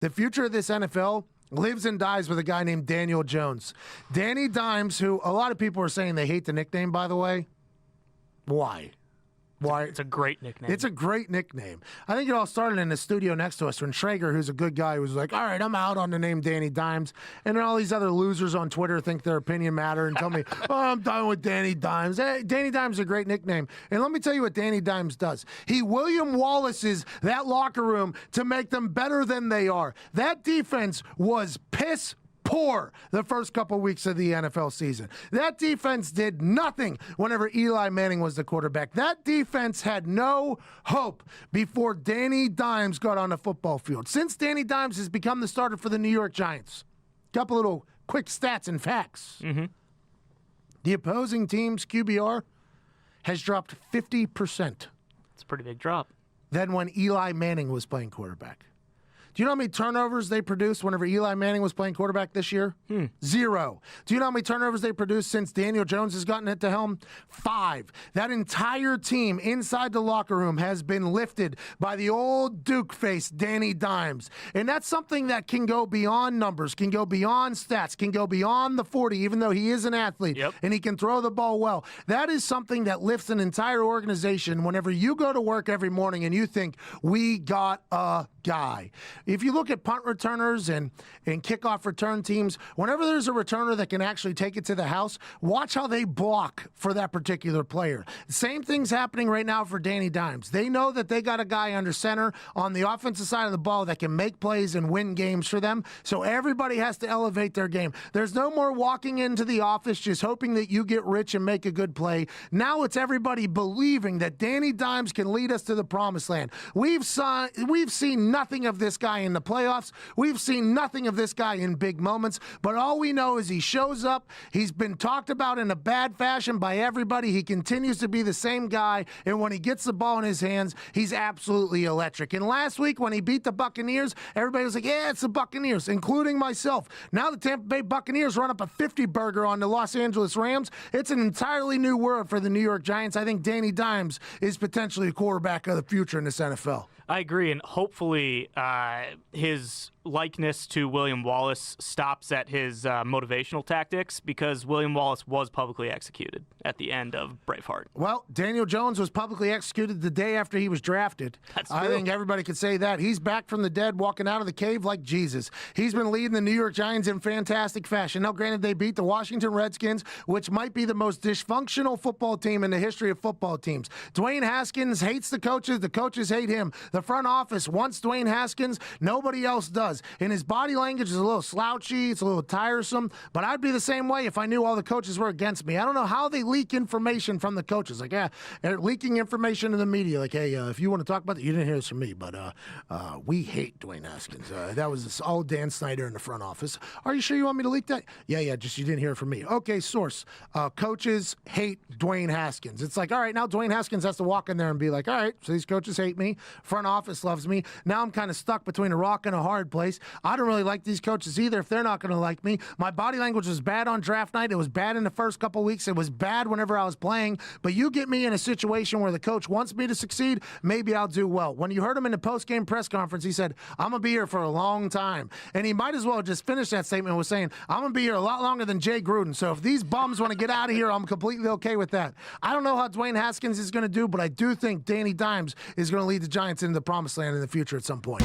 The future of this NFL lives and dies with a guy named Daniel Jones. Danny Dimes, who a lot of people are saying they hate the nickname, by the way. Why? Why? It's a great nickname. It's a great nickname. I think it all started in the studio next to us when Schrager, who's a good guy, was like, all right, I'm out on the name Danny Dimes. And then all these other losers on Twitter think their opinion matter and tell me, oh, I'm done with Danny Dimes. Hey, Danny Dimes is a great nickname. And let me tell you what Danny Dimes does. He William Wallace's that locker room to make them better than they are. That defense was piss poor the first couple weeks of the NFL season. That defense did nothing whenever Eli Manning was the quarterback. That defense had no hope before Danny Dimes got on the football field. Since Danny Dimes has become the starter for the New York Giants, couple little quick stats and facts. The opposing team's QBR has dropped 50%. It's a pretty big drop. Than when Eli Manning was playing quarterback. Do you know how many turnovers they produced whenever Eli Manning was playing quarterback this year? 0. Do you know how many turnovers they produced since Daniel Jones has gotten at the helm? 5. That entire team inside the locker room has been lifted by the old Duke face, Danny Dimes. And that's something that can go beyond numbers, can go beyond stats, can go beyond the 40, even though he is an athlete and he can throw the ball well. That is something that lifts an entire organization whenever you go to work every morning and you think, we got a guy. If you look at punt returners and kickoff return teams, whenever there's a returner that can actually take it to the house, watch how they block for that particular player. Same thing's happening right now for Danny Dimes. They know that they got a guy under center on the offensive side of the ball that can make plays and win games for them, so everybody has to elevate their game. There's no more walking into the office just hoping that you get rich and make a good play. Now it's everybody believing that Danny Dimes can lead us to the promised land. We've seen nothing of this guy in the playoffs. We've seen nothing of this guy in big moments, but all we know is he shows up. He's been talked about in a bad fashion by everybody. He continues to be the same guy, and when he gets the ball in his hands, he's absolutely electric. And last week when he beat the Buccaneers, everybody was like, yeah, it's the Buccaneers, including myself. Now the Tampa Bay Buccaneers run up a 50-burger on the Los Angeles Rams. It's an entirely new world for the New York Giants. I think Danny Dimes is potentially a quarterback of the future in this NFL. I agree, and hopefully his likeness to William Wallace stops at his motivational tactics, because William Wallace was publicly executed at the end of Braveheart. Well, Daniel Jones was publicly executed the day after he was drafted. That's true. I think everybody could say that. He's back from the dead, walking out of the cave like Jesus. He's been leading the New York Giants in fantastic fashion. Now, granted, they beat the Washington Redskins, which might be the most dysfunctional football team in the history of football teams. Dwayne Haskins hates the coaches hate him. The front office wants Dwayne Haskins, nobody else does. And his body language is a little slouchy, it's a little tiresome, but I'd be the same way if I knew all the coaches were against me. I don't know how they leak information from the coaches. Like, they're leaking information to the media. Like, hey, if you want to talk about it, you didn't hear this from me, but we hate Dwayne Haskins. That was all Dan Snyder in the front office. Are you sure you want me to leak that? Yeah, just you didn't hear it from me. Okay, source. Coaches hate Dwayne Haskins. It's like, all right, now Dwayne Haskins has to walk in there and be like, all right, so these coaches hate me. Front office loves me. Now I'm kind of stuck between a rock and a hard place. I don't really like these coaches either if they're not going to like me. My body language was bad on draft night. It was bad in the first couple weeks. It was bad whenever I was playing. But you get me in a situation where the coach wants me to succeed, maybe I'll do well. When you heard him in the post-game press conference, he said, I'm going to be here for a long time. And he might as well just finish that statement with saying, I'm going to be here a lot longer than Jay Gruden. So if these bums want to get out of here, I'm completely okay with that. I don't know how Dwayne Haskins is going to do, but I do think Danny Dimes is going to lead the Giants into the promised land in the future at some point.